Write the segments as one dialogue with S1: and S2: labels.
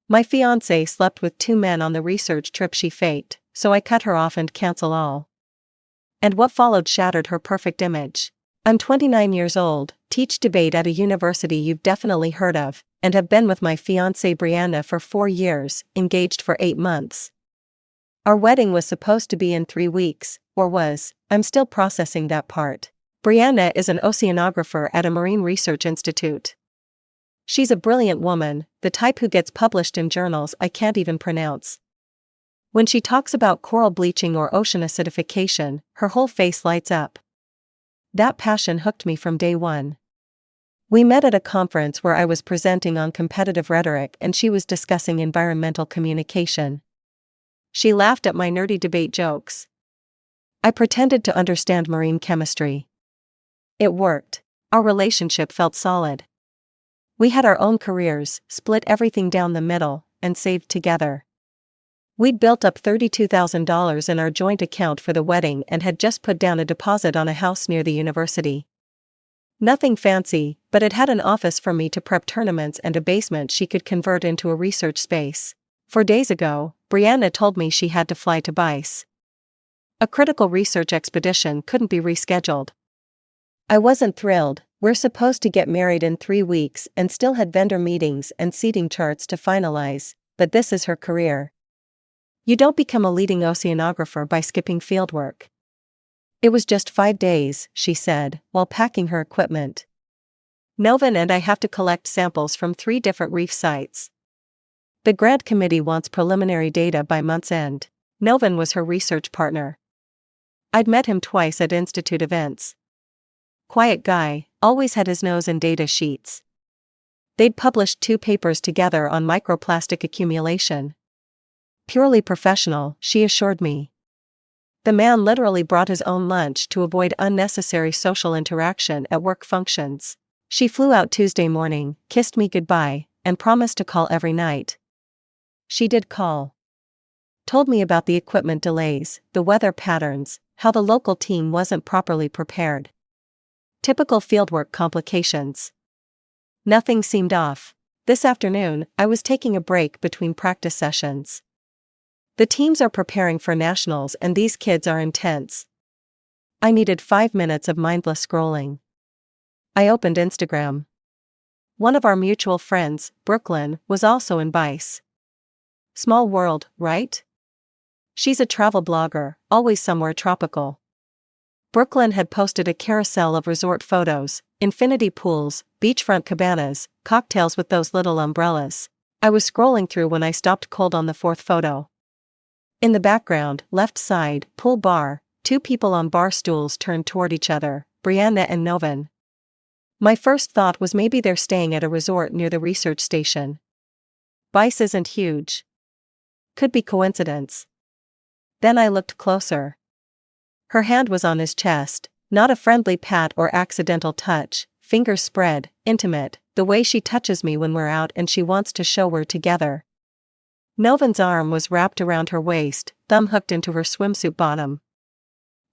S1: My fiancée slept with 2 men on the research trip she faked, so I cut her off and cancel all. And what followed shattered her perfect image. I'm 29 years old, teach debate at a university you've definitely heard of, and have been with my fiancée Brianna for 4 years, engaged for 8 months. Our wedding was supposed to be in 3 weeks, or was. I'm still processing that part. Brianna is an oceanographer at a marine research institute. She's a brilliant woman, the type who gets published in journals I can't even pronounce. When she talks about coral bleaching or ocean acidification, her whole face lights up. That passion hooked me from day one. We met at a conference where I was presenting on competitive rhetoric and she was discussing environmental communication. She laughed at my nerdy debate jokes. I pretended to understand marine chemistry. It worked. Our relationship felt solid. We had our own careers, split everything down the middle, and saved together. We'd built up $32,000 in our joint account for the wedding and had just put down a deposit on a house near the university. Nothing fancy, but it had an office for me to prep tournaments and a basement she could convert into a research space. 4 days ago, Brianna told me she had to fly to BICE. A critical research expedition couldn't be rescheduled. I wasn't thrilled. We're supposed to get married in 3 weeks and still had vendor meetings and seating charts to finalize, but this is her career. You don't become a leading oceanographer by skipping fieldwork. It was just 5 days, she said, while packing her equipment. Novin and I have to collect samples from 3 different reef sites. The grant committee wants preliminary data by month's end. Novin was her research partner. I'd met him twice at institute events. Quiet guy, always had his nose in data sheets. They'd published 2 papers together on microplastic accumulation. Purely professional, she assured me. The man literally brought his own lunch to avoid unnecessary social interaction at work functions. She flew out Tuesday morning, kissed me goodbye, and promised to call every night. She did call. Told me about the equipment delays, the weather patterns, how the local team wasn't properly prepared. Typical fieldwork complications. Nothing seemed off. This afternoon, I was taking a break between practice sessions. The teams are preparing for nationals and these kids are intense. I needed 5 minutes of mindless scrolling. I opened Instagram. One of our mutual friends, Brooklyn, was also in BICE. Small world, right? She's a travel blogger, always somewhere tropical. Brooklyn had posted a carousel of resort photos, infinity pools, beachfront cabanas, cocktails with those little umbrellas. I was scrolling through when I stopped cold on the 4th photo. In the background, left side, pool bar, 2 people on bar stools turned toward each other, Brianna and Novin. My first thought was maybe they're staying at a resort near the research station. BICE isn't huge. Could be coincidence. Then I looked closer. Her hand was on his chest, not a friendly pat or accidental touch, fingers spread, intimate, the way she touches me when we're out and she wants to show we're together. Novin's arm was wrapped around her waist, thumb hooked into her swimsuit bottom.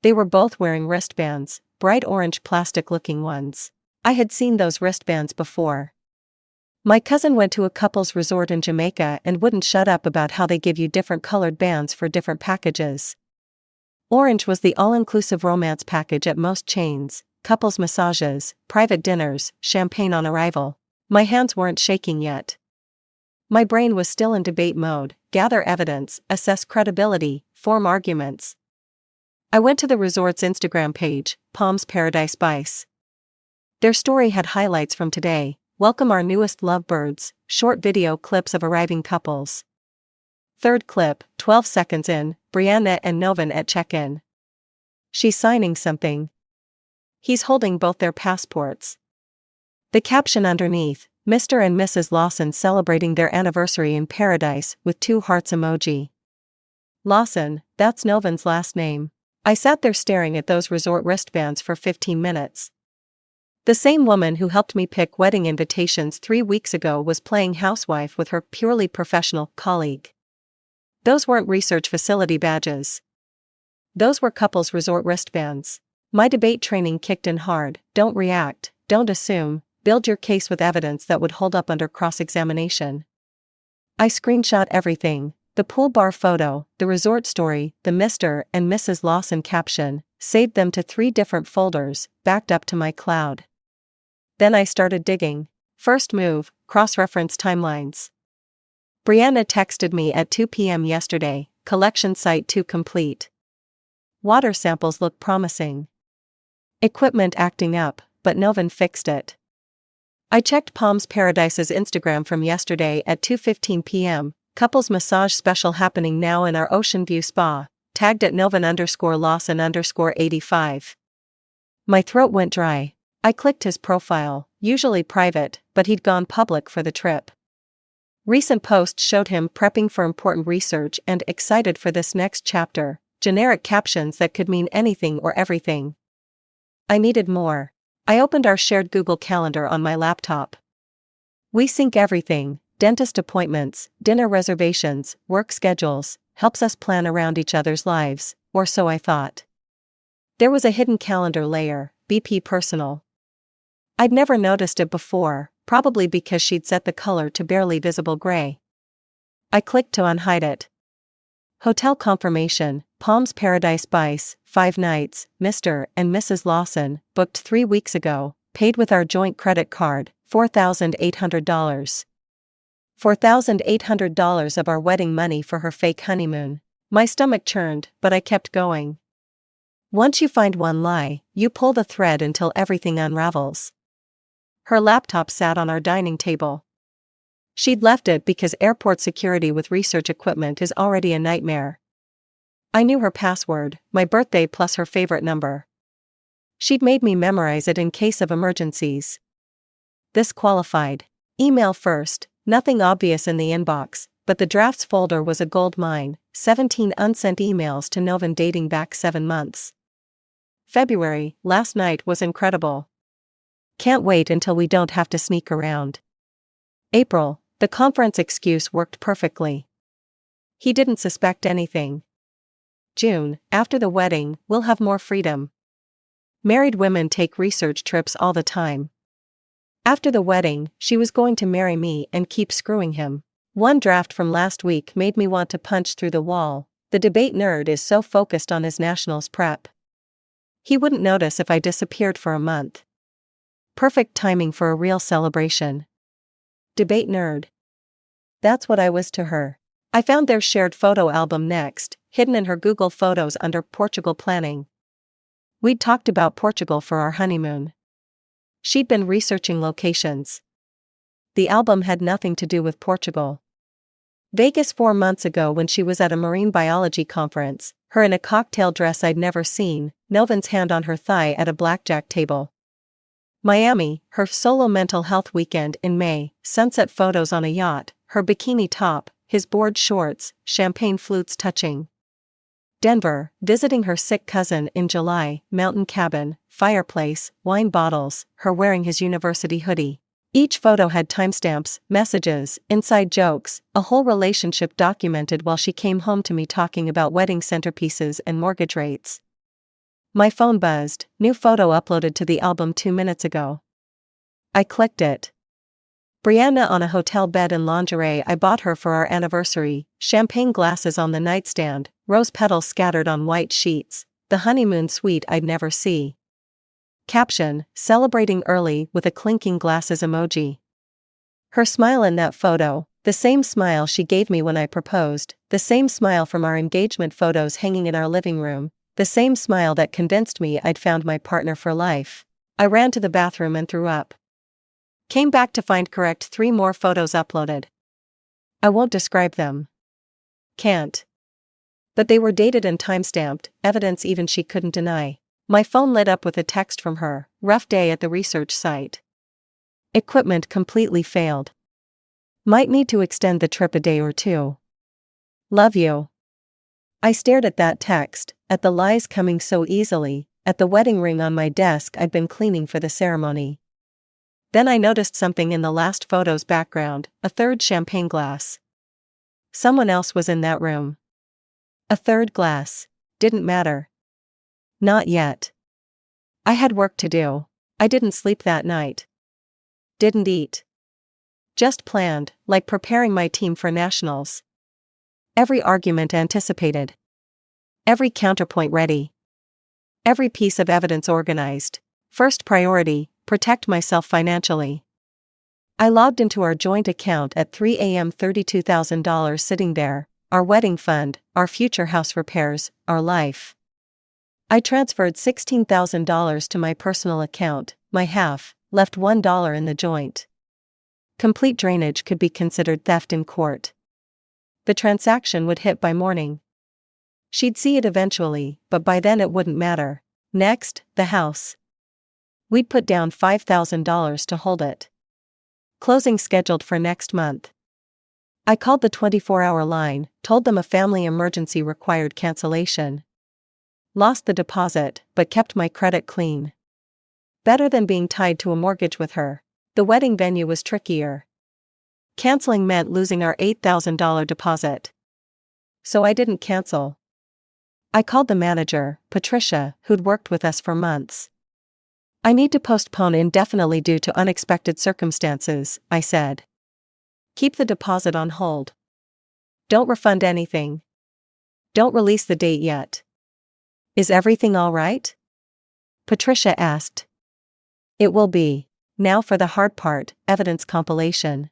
S1: They were both wearing wristbands, bright orange plastic-looking ones. I had seen those wristbands before. My cousin went to a couple's resort in Jamaica and wouldn't shut up about how they give you different colored bands for different packages. Orange was the all-inclusive romance package at most chains, couples massages, private dinners, champagne on arrival. My hands weren't shaking yet. My brain was still in debate mode, gather evidence, assess credibility, form arguments. I went to the resort's Instagram page, Palms Paradise BICE. Their story had highlights from today, welcome our newest lovebirds, short video clips of arriving couples. 3rd clip, 12 seconds in, Brianna and Novin at check-in. She's signing something. He's holding both their passports. The caption underneath, Mr. and Mrs. Lawson celebrating their anniversary in paradise with 2 hearts emoji. Lawson, that's Novin's last name. I sat there staring at those resort wristbands for 15 minutes. The same woman who helped me pick wedding invitations 3 weeks ago was playing housewife with her purely professional colleague. Those weren't research facility badges. Those were couples resort wristbands. My debate training kicked in hard. Don't react, don't assume, build your case with evidence that would hold up under cross-examination. I screenshot everything: the pool bar photo, the resort story, the Mr. and Mrs. Lawson caption, saved them to 3 different folders, backed up to my cloud. Then I started digging. First move: cross-reference timelines. Brianna texted me at 2 p.m. yesterday, collection site 2 complete. Water samples look promising. Equipment acting up, but Novan fixed it. I checked Palms Paradise's Instagram from yesterday at 2:15 p.m, couples massage special happening now in our Ocean View Spa, tagged at Novan_Lawson_85. My throat went dry. I clicked his profile, usually private, but he'd gone public for the trip. Recent posts showed him prepping for important research and excited for this next chapter, generic captions that could mean anything or everything. I needed more. I opened our shared Google Calendar on my laptop. We sync everything: dentist appointments, dinner reservations, work schedules, helps us plan around each other's lives, or so I thought. There was a hidden calendar layer, BP Personal. I'd never noticed it before, probably because she'd set the color to barely visible gray. I clicked to unhide it. Hotel confirmation: Palms Paradise Bice, 5 nights, Mr. and Mrs. Lawson, booked 3 weeks ago, paid with our joint credit card, $4,800. $4,800 of our wedding money for her fake honeymoon. My stomach churned, but I kept going. Once you find one lie, you pull the thread until everything unravels. Her laptop sat on our dining table. She'd left it because airport security with research equipment is already a nightmare. I knew her password, my birthday plus her favorite number. She'd made me memorize it in case of emergencies. This qualified. Email first: nothing obvious in the inbox, but the drafts folder was a gold mine: 17 unsent emails to Novan dating back 7 months. February: last night was incredible. Can't wait until we don't have to sneak around. April: the conference excuse worked perfectly. He didn't suspect anything. June: after the wedding, we'll have more freedom. Married women take research trips all the time. After the wedding, she was going to marry me and keep screwing him. One draft from last week made me want to punch through the wall: the debate nerd is so focused on his nationals prep. He wouldn't notice if I disappeared for a month. Perfect timing for a real celebration. Debate nerd. That's what I was to her. I found their shared photo album next, hidden in her Google Photos under Portugal planning. We'd talked about Portugal for our honeymoon. She'd been researching locations. The album had nothing to do with Portugal. Vegas 4 months ago when she was at a marine biology conference, her in a cocktail dress I'd never seen, Novan's hand on her thigh at a blackjack table. Miami, her solo mental health weekend in May, sunset photos on a yacht, her bikini top, his board shorts, champagne flutes touching. Denver, visiting her sick cousin in July, mountain cabin, fireplace, wine bottles, her wearing his university hoodie. Each photo had timestamps, messages, inside jokes, a whole relationship documented while she came home to me talking about wedding centerpieces and mortgage rates. My phone buzzed: new photo uploaded to the album 2 minutes ago. I clicked it. Brianna on a hotel bed in lingerie I bought her for our anniversary, champagne glasses on the nightstand, rose petals scattered on white sheets, the honeymoon suite I'd never see. Caption: celebrating early with a clinking glasses emoji. Her smile in that photo, the same smile she gave me when I proposed, the same smile from our engagement photos hanging in our living room, the same smile that convinced me I'd found my partner for life. I ran to the bathroom and threw up. Came back to find correct 3 more photos uploaded. I won't describe them. Can't. But they were dated and timestamped, evidence even she couldn't deny. My phone lit up with a text from her: rough day at the research site. Equipment completely failed. Might need to extend the trip a day or 2. Love you. I stared at that text, at the lies coming so easily, at the wedding ring on my desk I'd been cleaning for the ceremony. Then I noticed something in the last photo's background: a 3rd champagne glass. Someone else was in that room. A 3rd glass. Didn't matter. Not yet. I had work to do. I didn't sleep that night. Didn't eat. Just planned, like preparing my team for nationals. Every argument anticipated. Every counterpoint ready. Every piece of evidence organized. First priority, protect myself financially. I logged into our joint account at 3 a.m. $32,000 sitting there, our wedding fund, our future house repairs, our life. I transferred $16,000 to my personal account, my half, left $1 in the joint. Complete drainage could be considered theft in court. The transaction would hit by morning. She'd see it eventually, but by then it wouldn't matter. Next, the house. We'd put down $5,000 to hold it. Closing scheduled for next month. I called the 24-hour line, told them a family emergency required cancellation. Lost the deposit, but kept my credit clean. Better than being tied to a mortgage with her. The wedding venue was trickier. Canceling meant losing our $8,000 deposit. So I didn't cancel. I called the manager, Patricia, who'd worked with us for months. I need to postpone indefinitely due to unexpected circumstances, I said. Keep the deposit on hold. Don't refund anything. Don't release the date yet. Is everything all right? Patricia asked. It will be. Now for the hard part, evidence compilation.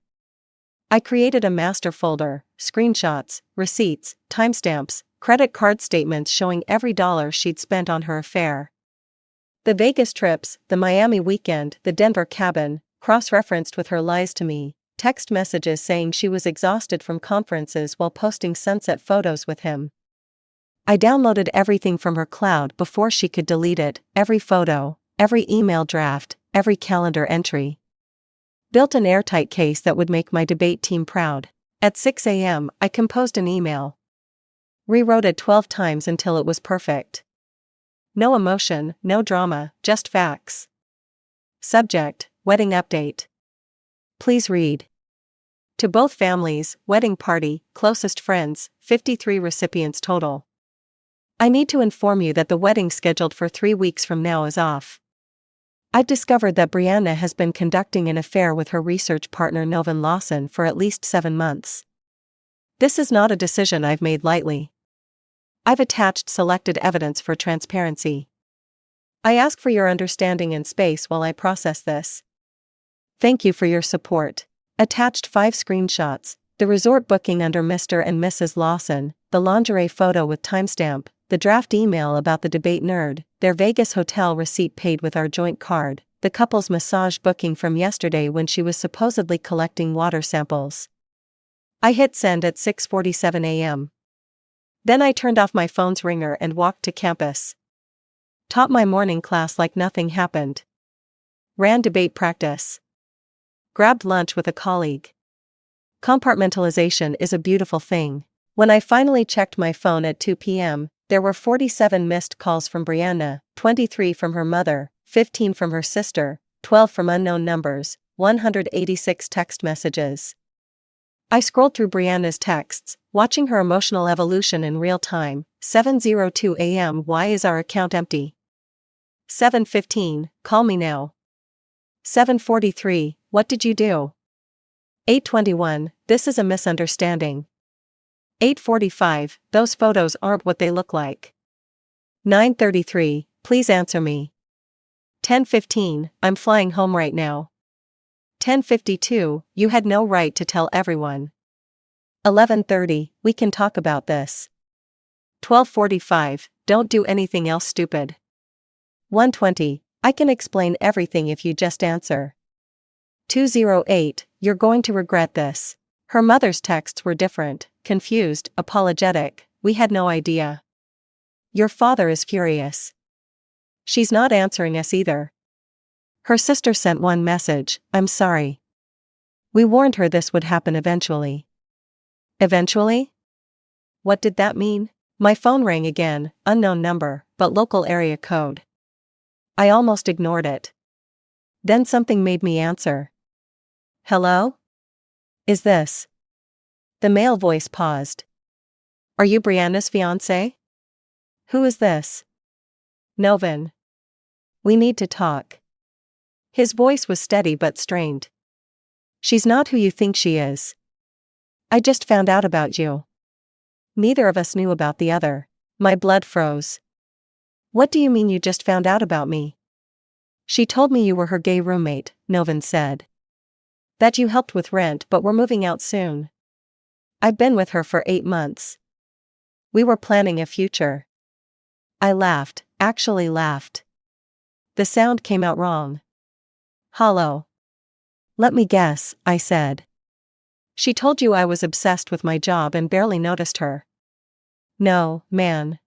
S1: I created a master folder, screenshots, receipts, timestamps, credit card statements showing every dollar she'd spent on her affair. The Vegas trips, the Miami weekend, the Denver cabin, cross-referenced with her lies to me, text messages saying she was exhausted from conferences while posting sunset photos with him. I downloaded everything from her cloud before she could delete it, every photo, every email draft, every calendar entry. Built an airtight case that would make my debate team proud. At 6 a.m., I composed an email. Rewrote it 12 times until it was perfect. No emotion, no drama, just facts. Subject, wedding update. Please read. To both families, wedding party, closest friends, 53 recipients total. I need to inform you that the wedding scheduled for 3 weeks from now is off. I've discovered that Brianna has been conducting an affair with her research partner Novin Lawson for at least 7 months. This is not a decision I've made lightly. I've attached selected evidence for transparency. I ask for your understanding and space while I process this. Thank you for your support. Attached 5 screenshots, the resort booking under Mr. and Mrs. Lawson, the lingerie photo with timestamp, the draft email about the debate nerd, their Vegas hotel receipt paid with our joint card, the couple's massage booking from yesterday when she was supposedly collecting water samples. I hit send at 6:47 a.m. Then I turned off my phone's ringer and walked to campus. Taught my morning class like nothing happened. Ran debate practice. Grabbed lunch with a colleague. Compartmentalization is a beautiful thing. When I finally checked my phone at 2 p.m., there were 47 missed calls from Brianna, 23 from her mother, 15 from her sister, 12 from unknown numbers, 186 text messages. I scrolled through Brianna's texts, watching her emotional evolution in real time. 7:02 a.m. Why is our account empty? 7:15 Call me now. 7:43 What did you do? 8:21 This is a misunderstanding. 8:45 Those photos aren't what they look like. 9:33 Please answer me. 10:15 I'm flying home right now. 10:52 You had no right to tell everyone. 11:30 We can talk about this. 12:45 Don't do anything else stupid. 1:20 I can explain everything if you just answer. 2:08 You're going to regret this. Her mother's texts were different, confused, apologetic. We had no idea. Your father is furious. She's not answering us either. Her sister sent one message, I'm sorry. We warned her this would happen eventually. Eventually? What did that mean? My phone rang again, unknown number, but local area code. I almost ignored it. Then something made me answer. Hello? Is this? The male voice paused. Are you Brianna's fiancé? Who is this? Novin. We need to talk. His voice was steady but strained. She's not who you think she is. I just found out about you. Neither of us knew about the other. My blood froze. What do you mean you just found out about me? She told me you were her gay roommate, Novin said. That you helped with rent but were moving out soon. I've been with her for 8 months. We were planning a future. I laughed, actually laughed. The sound came out wrong. Hollow. Let me guess, I said. She told you I was obsessed with my job and barely noticed her. No, man.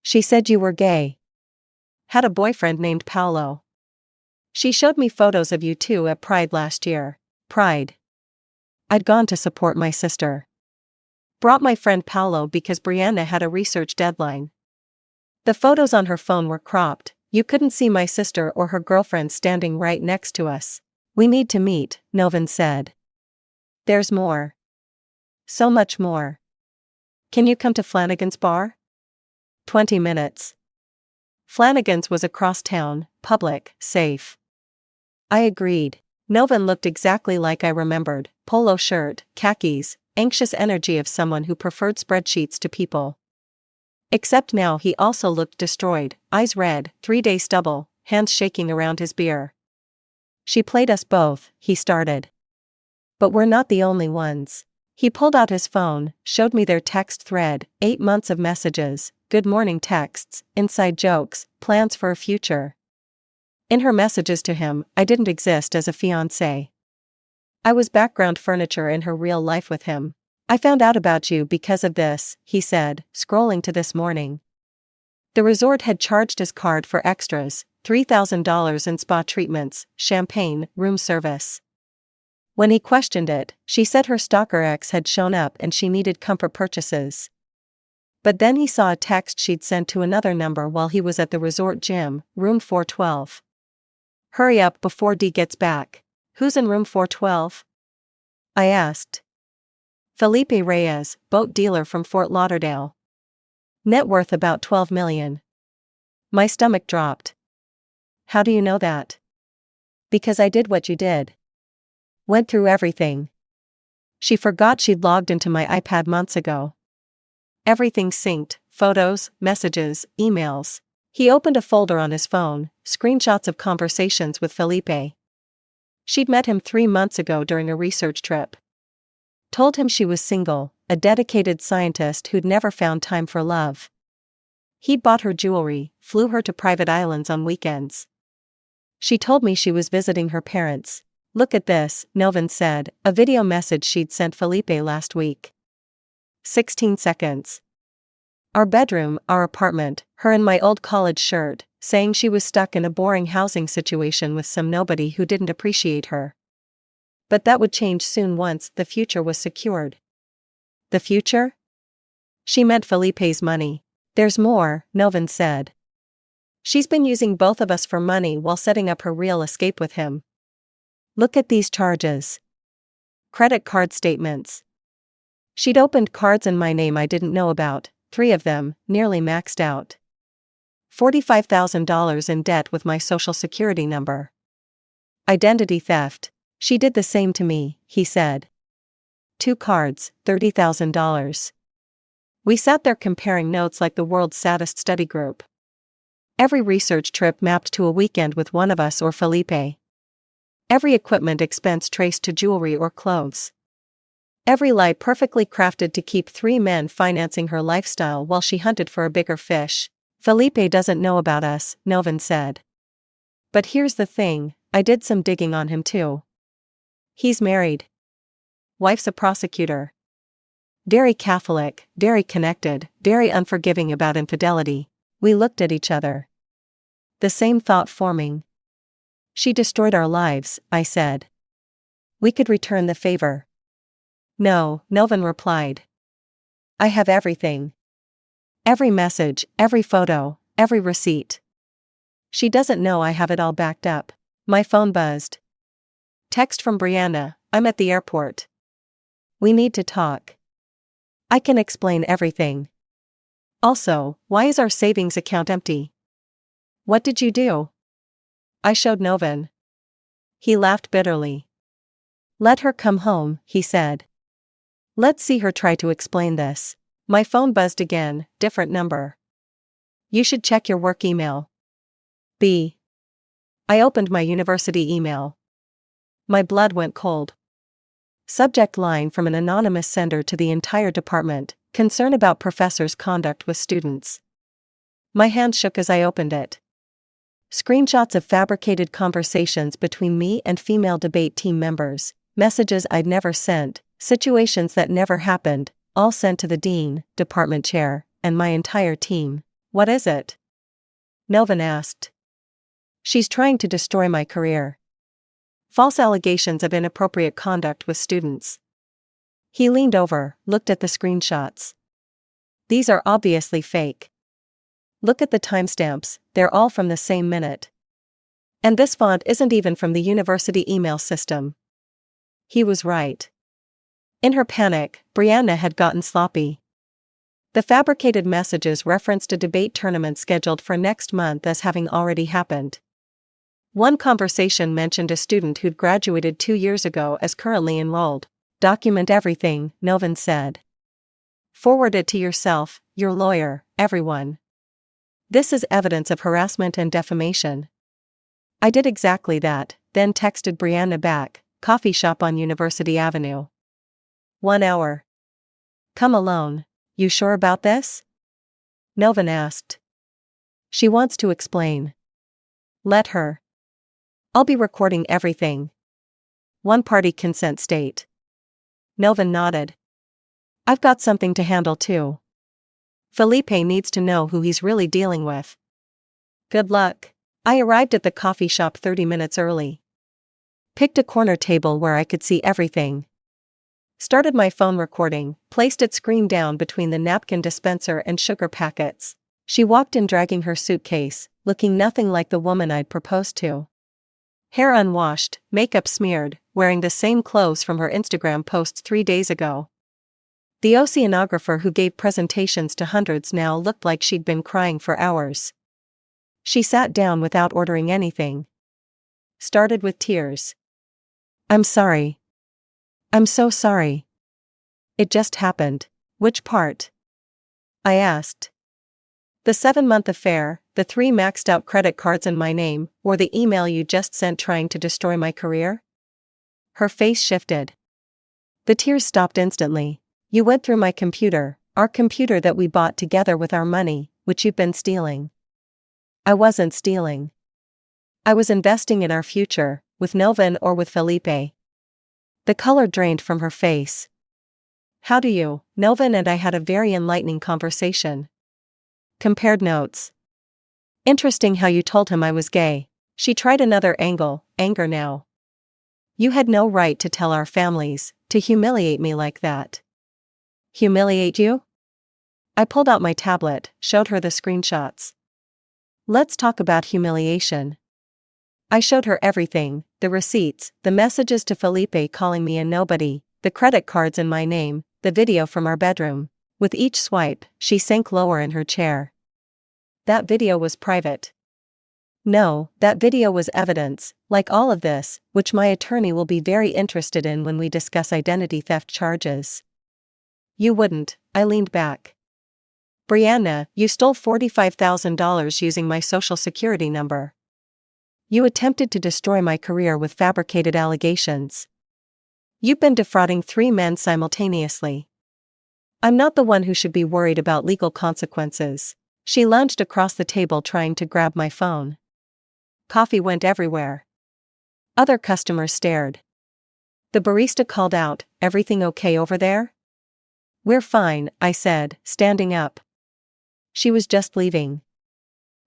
S1: She said you were gay. Had a boyfriend named Paolo. She showed me photos of you two at Pride last year. Pride. I'd gone to support my sister. Brought my friend Paolo because Brianna had a research deadline. The photos on her phone were cropped. You couldn't see my sister or her girlfriend standing right next to us. We need to meet, Novin said. There's more. So much more. Can you come to Flanagan's bar? 20 minutes. Flanagan's was across town, public, safe. I agreed. Novin looked exactly like I remembered, polo shirt, khakis, anxious energy of someone who preferred spreadsheets to people. Except now he also looked destroyed, eyes red, 3-day stubble, hands shaking around his beer. She played us both, he started. But we're not the only ones. He pulled out his phone, showed me their text thread, 8 months of messages, good morning texts, inside jokes, plans for a future. In her messages to him, I didn't exist as a fiancée. I was background furniture in her real life with him. I found out about you because of this, he said, scrolling to this morning. The resort had charged his card for extras, $3,000 in spa treatments, champagne, room service. When he questioned it, she said her stalker ex had shown up and she needed comfort purchases. But then he saw a text she'd sent to another number while he was at the resort gym, room 412. Hurry up before D gets back. Who's in room 412? I asked. Felipe Reyes, boat dealer from Fort Lauderdale. Net worth about $12 million. My stomach dropped. How do you know that? Because I did what you did. Went through everything. She forgot she'd logged into my iPad months ago. Everything synced, photos, messages, emails. He opened a folder on his phone, screenshots of conversations with Felipe. She'd met him 3 months ago during a research trip. Told him she was single, a dedicated scientist who'd never found time for love. He'd bought her jewelry, flew her to private islands on weekends. She told me she was visiting her parents. Look at this, Novin said, a video message she'd sent Felipe last week. 16 seconds. Our bedroom, our apartment, her in my old college shirt, saying she was stuck in a boring housing situation with some nobody who didn't appreciate her. But that would change soon once the future was secured. The future? She meant Felipe's money. There's more, Novin said. She's been using both of us for money while setting up her real escape with him. Look at these charges. Credit card statements. She'd opened cards in my name I didn't know about, 3 of them, nearly maxed out. $45,000 in debt with my social security number. Identity theft. She did the same to me, he said. 2 cards, $30,000. We sat there comparing notes like the world's saddest study group. Every research trip mapped to a weekend with one of us or Felipe. Every equipment expense traced to jewelry or clothes. Every lie perfectly crafted to keep 3 men financing her lifestyle while she hunted for a bigger fish. Felipe doesn't know about us, Novin said. But here's the thing, I did some digging on him too. He's married. Wife's a prosecutor. Very Catholic, very connected, very unforgiving about infidelity. We looked at each other. The same thought forming. She destroyed our lives, I said. We could return the favor. No, Novin replied. I have everything. Every message, every photo, every receipt. She doesn't know I have it all backed up. My phone buzzed. Text from Brianna, I'm at the airport. We need to talk. I can explain everything. Also, why is our savings account empty? What did you do? I showed Novin. He laughed bitterly. Let her come home, he said. Let's see her try to explain this. My phone buzzed again, different number. You should check your work email. B. I opened my university email. My blood went cold. Subject line from an anonymous sender to the entire department, concern about professor's conduct with students. My hand shook as I opened it. Screenshots of fabricated conversations between me and female debate team members, messages I'd never sent, situations that never happened, all sent to the dean, department chair, and my entire team. What is it? Novin asked. She's trying to destroy my career. False allegations of inappropriate conduct with students. He leaned over, looked at the screenshots. These are obviously fake. Look at the timestamps, they're all from the same minute. And this font isn't even from the university email system. He was right. In her panic, Brianna had gotten sloppy. The fabricated messages referenced a debate tournament scheduled for next month as having already happened. One conversation mentioned a student who'd graduated 2 years ago as currently enrolled. Document everything, Novin said. Forward it to yourself, your lawyer, everyone. This is evidence of harassment and defamation. I did exactly that, then texted Brianna back, coffee shop on University Avenue. 1 hour. Come alone. You sure about this? Novin asked. She wants to explain. Let her. I'll be recording everything. One-party consent state. Novin nodded. I've got something to handle too. Felipe needs to know who he's really dealing with. Good luck. I arrived at the coffee shop 30 minutes early. Picked a corner table where I could see everything. Started my phone recording, placed its screen down between the napkin dispenser and sugar packets. She walked in dragging her suitcase, looking nothing like the woman I'd proposed to. Hair unwashed, makeup smeared, wearing the same clothes from her Instagram posts 3 days ago. The oceanographer who gave presentations to hundreds now looked like she'd been crying for hours. She sat down without ordering anything. Started with tears. I'm sorry. I'm so sorry. It just happened. Which part? I asked. The 7-month affair, the 3 maxed out credit cards in my name, or the email you just sent trying to destroy my career? Her face shifted. The tears stopped instantly. You went through my computer, our computer that we bought together with our money, which you've been stealing. I wasn't stealing. I was investing in our future, with Novin or with Felipe. The color drained from her face. How do you? Novin and I had a very enlightening conversation. Compared notes. Interesting how you told him I was gay. She tried another angle, anger now. You had no right to tell our families, to humiliate me like that. Humiliate you? I pulled out my tablet, showed her the screenshots. Let's talk about humiliation. I showed her everything, the receipts, the messages to Felipe calling me a nobody, the credit cards in my name, the video from our bedroom. With each swipe, she sank lower in her chair. That video was private. No, that video was evidence, like all of this, which my attorney will be very interested in when we discuss identity theft charges. You wouldn't, I leaned back. Brianna, you stole $45,000 using my social security number. You attempted to destroy my career with fabricated allegations. You've been defrauding 3 men simultaneously. I'm not the one who should be worried about legal consequences. She lunged across the table trying to grab my phone. Coffee went everywhere. Other customers stared. The barista called out, "Everything okay over there?" "We're fine," I said, standing up. She was just leaving.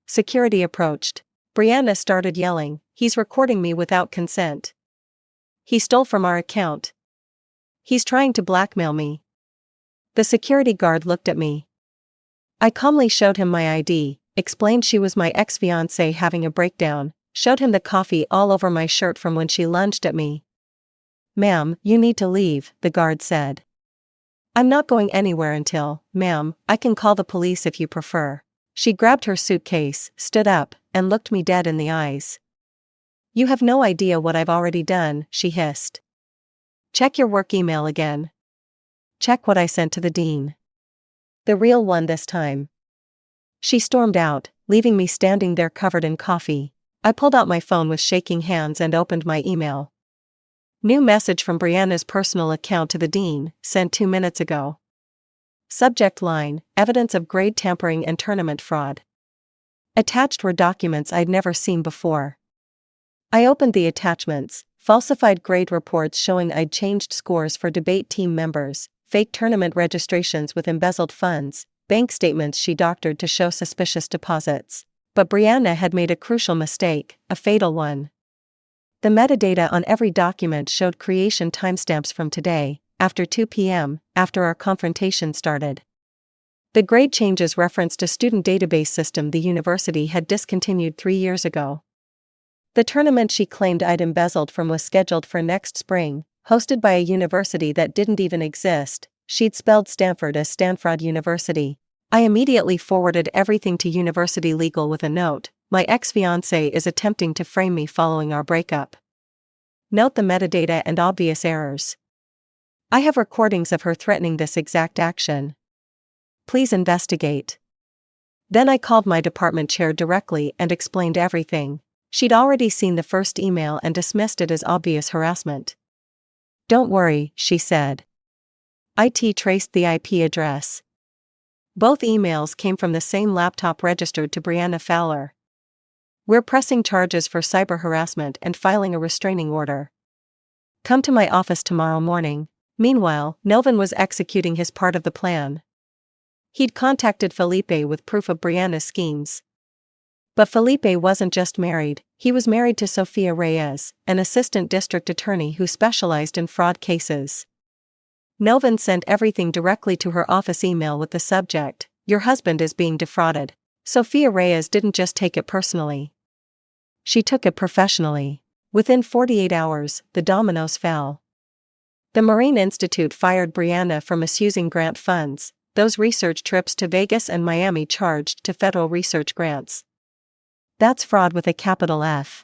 S1: Security approached. Brianna started yelling, "He's recording me without consent. He stole from our account. He's trying to blackmail me." The security guard looked at me. I calmly showed him my ID, explained she was my ex-fiancée having a breakdown, showed him the coffee all over my shirt from when she lunged at me. "Ma'am, you need to leave," the guard said. "I'm not going anywhere until, ma'am, I can call the police if you prefer." She grabbed her suitcase, stood up, and looked me dead in the eyes. "You have no idea what I've already done," she hissed. Check your work email again. Check what I sent to the dean. The real one this time. She stormed out, leaving me standing there covered in coffee. I pulled out my phone with shaking hands and opened my email. New message from Brianna's personal account to the dean, sent 2 minutes ago. Subject line: evidence of grade tampering and tournament fraud. Attached were documents I'd never seen before. I opened the attachments: falsified grade reports showing I'd changed scores for debate team members, fake tournament registrations with embezzled funds, bank statements she doctored to show suspicious deposits. But Brianna had made a crucial mistake, a fatal one. The metadata on every document showed creation timestamps from today, after 2 p.m., after our confrontation started. The grade changes referenced a student database system the university had discontinued 3 years ago. The tournament she claimed I'd embezzled from was scheduled for next spring, hosted by a university that didn't even exist. She'd spelled Stanford as Stanford University. I immediately forwarded everything to University Legal with a note: my ex-fiancée is attempting to frame me following our breakup. Note the metadata and obvious errors. I have recordings of her threatening this exact action. Please investigate. Then I called my department chair directly and explained everything. She'd already seen the first email and dismissed it as obvious harassment. Don't worry, she said. IT traced the IP address. Both emails came from the same laptop registered to Brianna Fowler. We're pressing charges for cyber harassment and filing a restraining order. Come to my office tomorrow morning. Meanwhile, Novin was executing his part of the plan. He'd contacted Felipe with proof of Brianna's schemes. But Felipe wasn't just married, he was married to Sofia Reyes, an assistant district attorney who specialized in fraud cases. Novin sent everything directly to her office email with the subject: "Your husband is being defrauded." Sofia Reyes didn't just take it personally. She took it professionally. Within 48 hours, the dominoes fell. The Marine Institute fired Brianna for misusing grant funds, those research trips to Vegas and Miami charged to federal research grants. That's fraud with a capital F.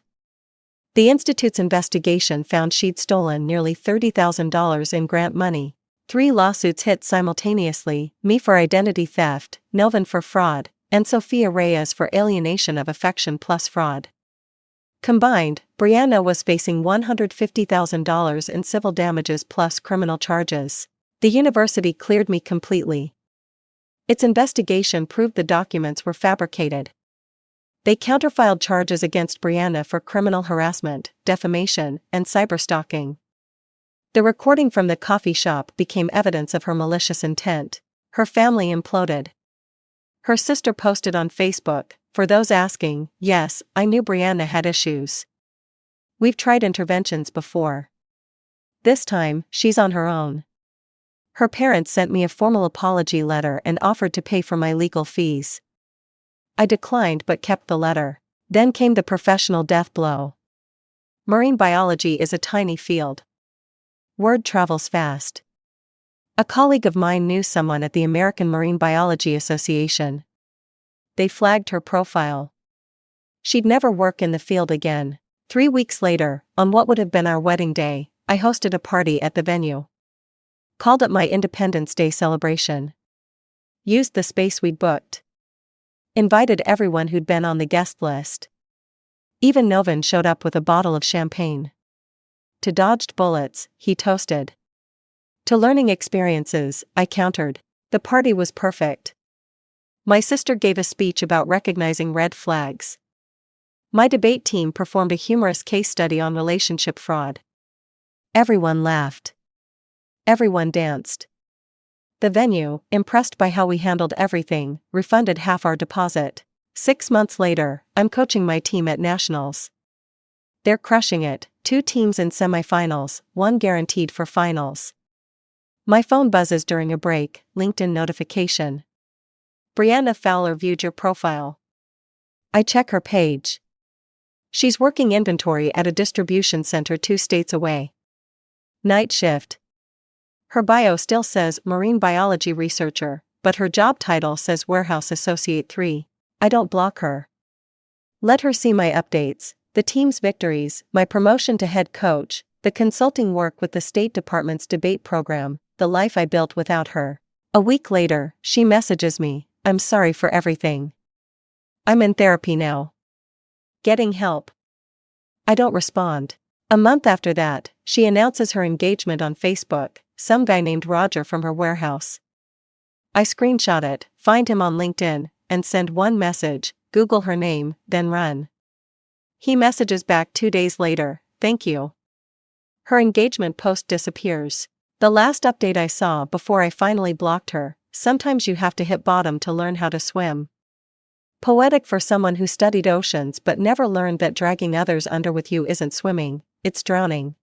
S1: The Institute's investigation found she'd stolen nearly $30,000 in grant money. 3 lawsuits hit simultaneously: me for identity theft, Novin for fraud, and Sofia Reyes for alienation of affection plus fraud. Combined, Brianna was facing $150,000 in civil damages plus criminal charges. The university cleared me completely. Its investigation proved the documents were fabricated. They counterfiled charges against Brianna for criminal harassment, defamation, and cyberstalking. The recording from the coffee shop became evidence of her malicious intent. Her family imploded. Her sister posted on Facebook: "For those asking, yes, I knew Brianna had issues. We've tried interventions before. This time, she's on her own." Her parents sent me a formal apology letter and offered to pay for my legal fees. I declined but kept the letter. Then came the professional death blow. Marine biology is a tiny field. Word travels fast. A colleague of mine knew someone at the American Marine Biology Association. They flagged her profile. She'd never work in the field again. 3 weeks later, on what would have been our wedding day, I hosted a party at the venue. Called it my Independence Day celebration. Used the space we'd booked. Invited everyone who'd been on the guest list. Even Novin showed up with a bottle of champagne. To dodged bullets, he toasted. To learning experiences, I countered. The party was perfect. My sister gave a speech about recognizing red flags. My debate team performed a humorous case study on relationship fraud. Everyone laughed. Everyone danced. The venue, impressed by how we handled everything, refunded half our deposit. 6 months later, I'm coaching my team at nationals. They're crushing it, 2 teams in semifinals, 1 guaranteed for finals. My phone buzzes during a break, LinkedIn notification. Brianna Fowler viewed your profile. I check her page. She's working inventory at a distribution center 2 states away. Night shift. Her bio still says marine biology researcher, but her job title says warehouse associate 3. I don't block her. Let her see my updates, the team's victories, my promotion to head coach, The consulting work with the State Department's debate program, the life I built without her. A week later, she messages me, "I'm sorry for everything. I'm in therapy now. Getting help." I don't respond. A month after that, she announces her engagement on Facebook, some guy named Roger from her warehouse. I screenshot it, find him on LinkedIn, and send one message, Google her name, then run. He messages back 2 days later, "Thank you." Her engagement post disappears. The last update I saw before I finally blocked her, "Sometimes you have to hit bottom to learn how to swim." Poetic for someone who studied oceans but never learned that dragging others under with you isn't swimming, it's drowning.